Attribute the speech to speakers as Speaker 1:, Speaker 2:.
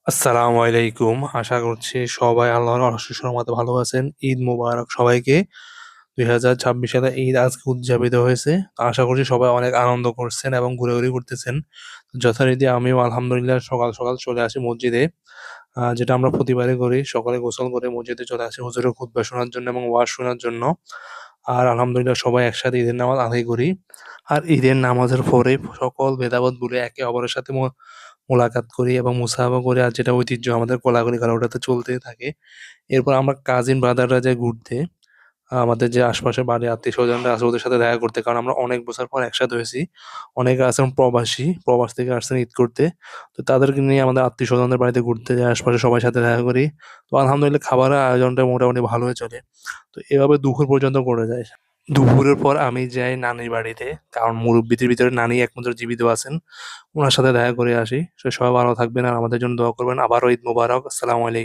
Speaker 1: আসসালামু আলাইকুম। আশা করছি সবাই আল্লাহর অশেষ রহমতে ভালো আছেন। ঈদ মোবারক সবাইকে। ২০২৬ সালে ঈদ আজকে উদযাপিত হয়েছে। আশা করছি সবাই অনেক আনন্দ করছেন এবং ঘোরাঘুরি করতেছেন। যথারীতি আমিও আলহামদুলিল্লাহ সকাল, সকাল চলে আসি মসজিদে। যেটা আমরা প্রতিবারই করি। সকালে গোসল করে মসজিদে চলে আসি হুজুরের খুতবা শোনার জন্য এবং ওয়াজ শোনার জন্য। আর আলহামদুলিল্লাহ সবাই একসাথে ঈদের নামাজ আদায় করি। আর ঈদের নামাজের পরে সকল ভেদাভেদ ভুলে একে অপরের সাথে মোলাকাত করি এবং মুসাফা করি। আর যেটা ঐতিহ্য আমাদের কোলাকুলি করা ওটা তো চলতেই থাকে। এরপর আমরা কাজিন ব্রাদাররা যাই ঘুরতে। আমাদের যে আশপাশের বাড়ির আত্মীয়স্বজনরা আছে ওদের সাথে দেখা করতে। কারণ আমরা অনেক বছর পর একসাথে হয়েছি। অনেকে আছেন প্রবাসী, প্রবাস থেকে আসছেন ঈদ করতে। তো তাদেরকে নিয়ে আমাদের আত্মীয়স্বজনদের বাড়িতে ঘুরতে যাই, আশপাশে সবার সাথে দেখা করি। তো আলহামদুলিল্লাহ খাবারের আয়োজনটা মোটামুটি ভালোই চলে। তো এভাবে দুপুর পর্যন্ত করে যায়। দুপুরের পর আমি যাই নানির বাড়িতে। কারণ মুরুব্বিদের ভিতরে নানি একমাত্র জীবিত আছেন। উনার সাথে দেখা করে আসি। সবাই ভালো থাকবেন আর আমাদের জন্য দোয়া করবেন। আবারও ঈদ মোবারক। আসসালামু আলাইকুম।